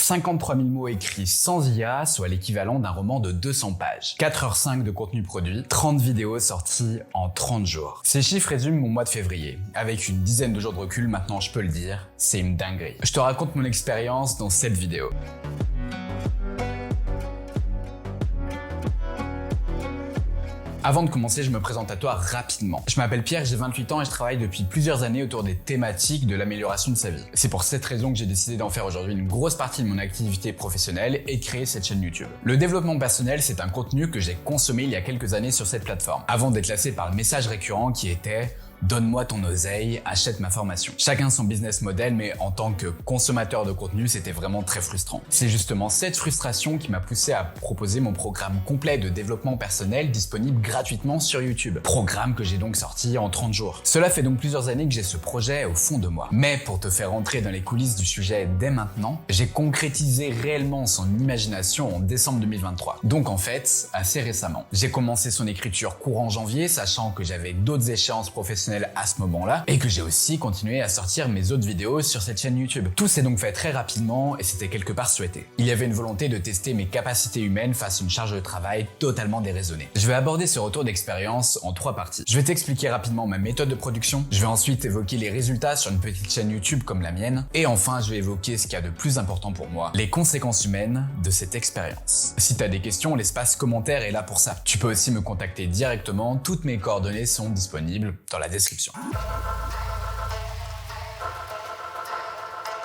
53 000 mots écrits sans IA, soit l'équivalent d'un roman de 200 pages. 4h05 de contenu produit, 30 vidéos sorties en 30 jours. Ces chiffres résument mon mois de février. Avec une dizaine de jours de recul, maintenant je peux le dire, c'est une dinguerie. Je te raconte mon expérience dans cette vidéo. Avant de commencer, je me présente à toi rapidement. Je m'appelle Pierre, j'ai 28 ans et je travaille depuis plusieurs années autour des thématiques de l'amélioration de sa vie. C'est pour cette raison que j'ai décidé d'en faire aujourd'hui une grosse partie de mon activité professionnelle et de créer cette chaîne YouTube. Le développement personnel, c'est un contenu que j'ai consommé il y a quelques années sur cette plateforme, avant d'être lassé par le message récurrent qui était « Donne-moi ton oseille, achète ma formation ». Chacun son business model, mais en tant que consommateur de contenu, c'était vraiment très frustrant. C'est justement cette frustration qui m'a poussé à proposer mon programme complet de développement personnel disponible gratuitement sur YouTube. Programme que j'ai donc sorti en 30 jours. Cela fait donc plusieurs années que j'ai ce projet au fond de moi. Mais pour te faire entrer dans les coulisses du sujet dès maintenant, j'ai concrétisé réellement son imagination en décembre 2023. Donc en fait, assez récemment. J'ai commencé son écriture courant janvier, sachant que j'avais d'autres échéances professionnelles à ce moment-là et que j'ai aussi continué à sortir mes autres vidéos sur cette chaîne YouTube. Tout s'est donc fait très rapidement et c'était quelque part souhaité. Il y avait une volonté de tester mes capacités humaines face à une charge de travail totalement déraisonnée. Je vais aborder ce retour d'expérience en 3 parties. Je vais t'expliquer rapidement ma méthode de production, je vais ensuite évoquer les résultats sur une petite chaîne YouTube comme la mienne et enfin je vais évoquer ce qu'il y a de plus important pour moi, les conséquences humaines de cette expérience. Si tu as des questions, l'espace commentaire est là pour ça. Tu peux aussi me contacter directement, toutes mes coordonnées sont disponibles dans la description.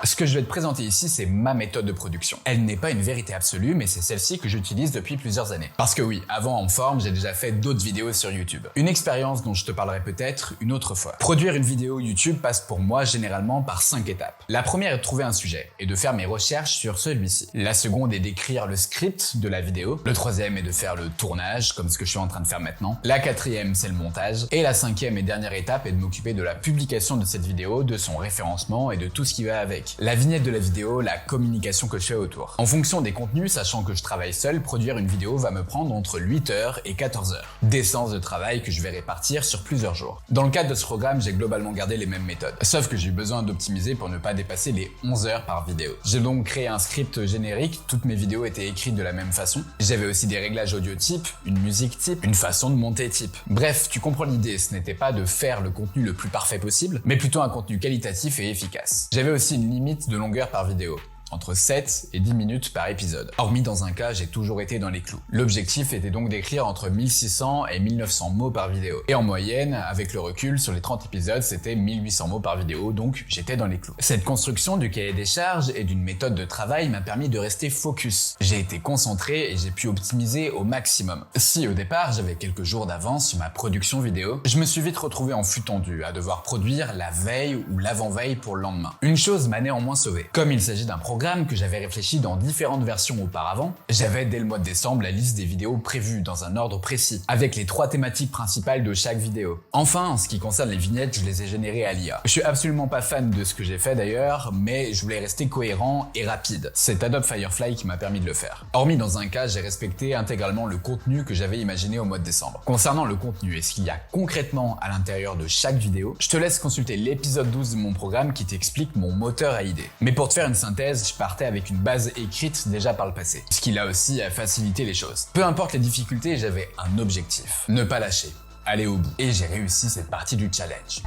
Ce que je vais te présenter ici, c'est ma méthode de production. Elle n'est pas une vérité absolue, mais c'est celle-ci que j'utilise depuis plusieurs années. Parce que oui, avant En Forme, j'ai déjà fait d'autres vidéos sur YouTube. Une expérience dont je te parlerai peut-être une autre fois. Produire une vidéo YouTube passe pour moi généralement par 5 étapes. La première est de trouver un sujet et de faire mes recherches sur celui-ci. La seconde est d'écrire le script de la vidéo. Le troisième est de faire le tournage, comme ce que je suis en train de faire maintenant. La quatrième, c'est le montage. Et la cinquième et dernière étape est de m'occuper de la publication de cette vidéo, de son référencement et de tout ce qui va avec. La vignette de la vidéo, la communication que je fais autour. En fonction des contenus, sachant que je travaille seul, produire une vidéo va me prendre entre 8h et 14h. Des séances de travail que je vais répartir sur plusieurs jours. Dans le cadre de ce programme, j'ai globalement gardé les mêmes méthodes. Sauf que j'ai eu besoin d'optimiser pour ne pas dépasser les 11 heures par vidéo. J'ai donc créé un script générique, toutes mes vidéos étaient écrites de la même façon. J'avais aussi des réglages audio type, une musique type, une façon de monter type. Bref, tu comprends l'idée, ce n'était pas de faire le contenu le plus parfait possible, mais plutôt un contenu qualitatif et efficace. J'avais aussi une limite de longueur par vidéo, entre 7 et 10 minutes par épisode. Hormis dans un cas, j'ai toujours été dans les clous. L'objectif était donc d'écrire entre 1600 et 1900 mots par vidéo. Et en moyenne, avec le recul, sur les 30 épisodes, c'était 1800 mots par vidéo, donc j'étais dans les clous. Cette construction du cahier des charges et d'une méthode de travail m'a permis de rester focus. J'ai été concentré et j'ai pu optimiser au maximum. Si au départ, j'avais quelques jours d'avance sur ma production vidéo, je me suis vite retrouvé en flux tendu, à devoir produire la veille ou l'avant-veille pour le lendemain. Une chose m'a néanmoins sauvé. Comme il s'agit d'un programme que j'avais réfléchi dans différentes versions auparavant, j'avais dès le mois de décembre la liste des vidéos prévues dans un ordre précis, avec les 3 thématiques principales de chaque vidéo. Enfin, en ce qui concerne les vignettes, je les ai générées à l'IA. Je suis absolument pas fan de ce que j'ai fait d'ailleurs, mais je voulais rester cohérent et rapide. C'est Adobe Firefly qui m'a permis de le faire. Hormis dans un cas, j'ai respecté intégralement le contenu que j'avais imaginé au mois de décembre. Concernant le contenu et ce qu'il y a concrètement à l'intérieur de chaque vidéo, je te laisse consulter l'épisode 12 de mon programme qui t'explique mon moteur à idées. Mais pour te faire une synthèse, je partais avec une base écrite déjà par le passé, ce qui là aussi a facilité les choses. Peu importe les difficultés, j'avais un objectif, ne pas lâcher, aller au bout. Et j'ai réussi cette partie du challenge.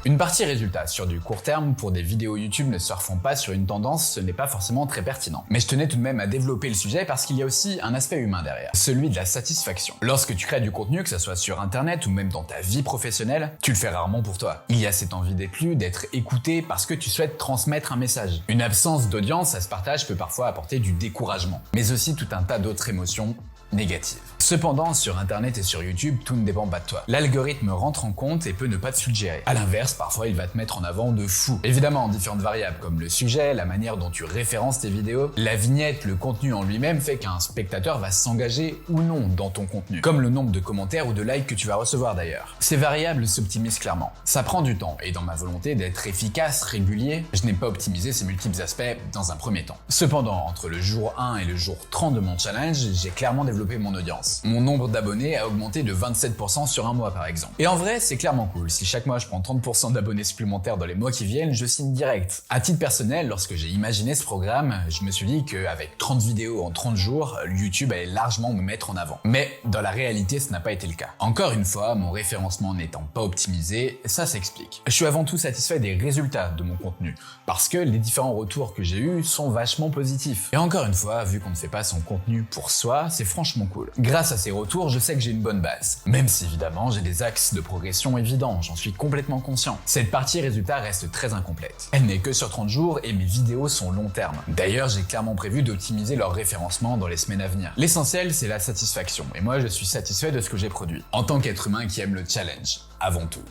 Une partie résultat sur du court terme pour des vidéos YouTube ne surfant pas sur une tendance, ce n'est pas forcément très pertinent. Mais je tenais tout de même à développer le sujet parce qu'il y a aussi un aspect humain derrière, celui de la satisfaction. Lorsque tu crées du contenu, que ce soit sur internet ou même dans ta vie professionnelle, tu le fais rarement pour toi. Il y a cette envie d'être lu, d'être écouté parce que tu souhaites transmettre un message. Une absence d'audience à ce partage peut parfois apporter du découragement, mais aussi tout un tas d'autres émotions négatives. Cependant, sur internet et sur YouTube, tout ne dépend pas de toi. L'algorithme rentre en compte et peut ne pas te suggérer. À l'inverse, parfois il va te mettre en avant de fou. Évidemment, différentes variables comme le sujet, la manière dont tu références tes vidéos, la vignette, le contenu en lui-même fait qu'un spectateur va s'engager ou non dans ton contenu. Comme le nombre de commentaires ou de likes que tu vas recevoir d'ailleurs. Ces variables s'optimisent clairement. Ça prend du temps et dans ma volonté d'être efficace, régulier, je n'ai pas optimisé ces multiples aspects dans un premier temps. Cependant, entre le jour 1 et le jour 30 de mon challenge, j'ai clairement développé développer mon audience. Mon nombre d'abonnés a augmenté de 27% sur un mois par exemple. Et en vrai, c'est clairement cool. Si chaque mois je prends 30% d'abonnés supplémentaires dans les mois qui viennent, je signe direct. À titre personnel, lorsque j'ai imaginé ce programme, je me suis dit qu'avec 30 vidéos en 30 jours, YouTube allait largement me mettre en avant. Mais dans la réalité, ce n'a pas été le cas. Encore une fois, mon référencement n'étant pas optimisé, ça s'explique. Je suis avant tout satisfait des résultats de mon contenu, parce que les différents retours que j'ai eus sont vachement positifs. Et encore une fois, vu qu'on ne fait pas son contenu pour soi, c'est franchement cool. Grâce à ces retours, je sais que j'ai une bonne base. Même si évidemment, j'ai des axes de progression évidents, j'en suis complètement conscient. Cette partie résultat reste très incomplète. Elle n'est que sur 30 jours et mes vidéos sont long terme. D'ailleurs, j'ai clairement prévu d'optimiser leur référencement dans les semaines à venir. L'essentiel, c'est la satisfaction. Et moi, je suis satisfait de ce que j'ai produit. En tant qu'être humain qui aime le challenge, avant tout.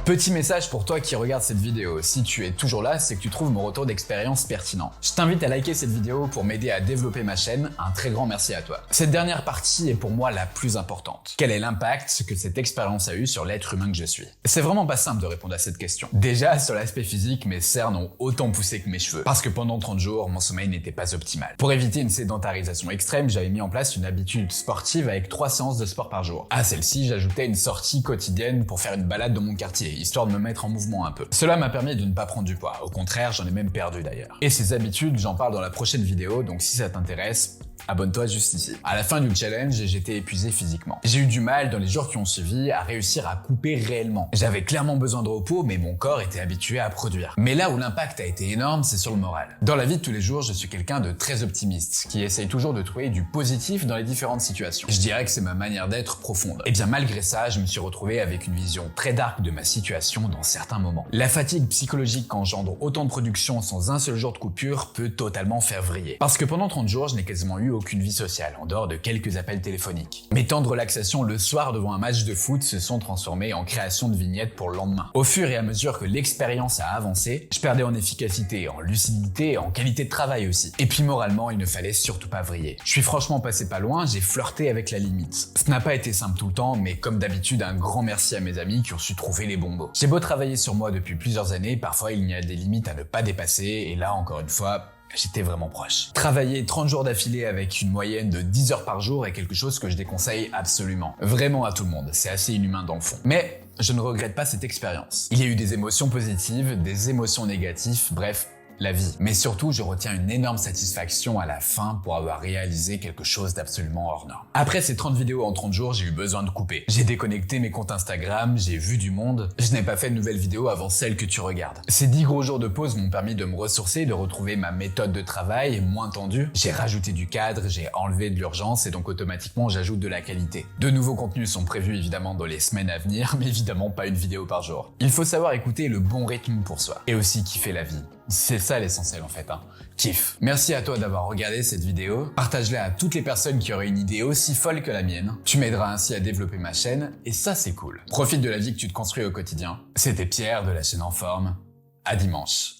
Petit message pour toi qui regarde cette vidéo. Si tu es toujours là, c'est que tu trouves mon retour d'expérience pertinent. Je t'invite à liker cette vidéo pour m'aider à développer ma chaîne. Un très grand merci à toi. Cette dernière partie est pour moi la plus importante. Quel est l'impact que cette expérience a eu sur l'être humain que je suis? C'est vraiment pas simple de répondre à cette question. Déjà, sur l'aspect physique, mes cernes ont autant poussé que mes cheveux. Parce que pendant 30 jours, mon sommeil n'était pas optimal. Pour éviter une sédentarisation extrême, j'avais mis en place une habitude sportive avec 3 séances de sport par jour. À celle-ci, j'ajoutais une sortie quotidienne pour faire une balade dans mon quartier, histoire de me mettre en mouvement un peu. Cela m'a permis de ne pas prendre du poids. Au contraire, j'en ai même perdu d'ailleurs. Et ces habitudes, j'en parle dans la prochaine vidéo, donc si ça t'intéresse, abonne-toi juste ici. À la fin du challenge, j'étais épuisé physiquement. J'ai eu du mal dans les jours qui ont suivi à réussir à couper réellement. J'avais clairement besoin de repos, mais mon corps était habitué à produire. Mais là où l'impact a été énorme, c'est sur le moral. Dans la vie de tous les jours, je suis quelqu'un de très optimiste, qui essaye toujours de trouver du positif dans les différentes situations. Je dirais que c'est ma manière d'être profonde. Et bien malgré ça, je me suis retrouvé avec une vision très dark de ma situation dans certains moments. La fatigue psychologique qu'engendre autant de production sans un seul jour de coupure peut totalement faire vriller. Parce que pendant 30 jours, je n'ai quasiment eu aucune vie sociale, en dehors de quelques appels téléphoniques. Mes temps de relaxation le soir devant un match de foot se sont transformés en création de vignettes pour le lendemain. Au fur et à mesure que l'expérience a avancé, je perdais en efficacité, en lucidité, en qualité de travail aussi. Et puis moralement, il ne fallait surtout pas vriller. Je suis franchement passé pas loin, j'ai flirté avec la limite. Ce n'a pas été simple tout le temps, mais comme d'habitude, un grand merci à mes amis qui ont su trouver les bons mots. J'ai beau travailler sur moi depuis plusieurs années, parfois il y a des limites à ne pas dépasser, et là, encore une fois, j'étais vraiment proche. Travailler 30 jours d'affilée avec une moyenne de 10 heures par jour est quelque chose que je déconseille absolument. Vraiment à tout le monde, c'est assez inhumain dans le fond. Mais je ne regrette pas cette expérience. Il y a eu des émotions positives, des émotions négatives, bref, la vie. Mais surtout, je retiens une énorme satisfaction à la fin pour avoir réalisé quelque chose d'absolument hors norme. Après ces 30 vidéos en 30 jours, j'ai eu besoin de couper. J'ai déconnecté mes comptes Instagram, j'ai vu du monde. Je n'ai pas fait de nouvelles vidéos avant celle que tu regardes. Ces 10 gros jours de pause m'ont permis de me ressourcer, de retrouver ma méthode de travail moins tendue. J'ai rajouté du cadre, j'ai enlevé de l'urgence et donc automatiquement j'ajoute de la qualité. De nouveaux contenus sont prévus évidemment dans les semaines à venir, mais évidemment pas une vidéo par jour. Il faut savoir écouter le bon rythme pour soi. Et aussi kiffer la vie. C'est ça l'essentiel en fait, Kiff. Merci à toi d'avoir regardé cette vidéo. Partage-la à toutes les personnes qui auraient une idée aussi folle que la mienne. Tu m'aideras ainsi à développer ma chaîne et ça c'est cool. Profite de la vie que tu te construis au quotidien. C'était Pierre de la chaîne En Forme. À dimanche.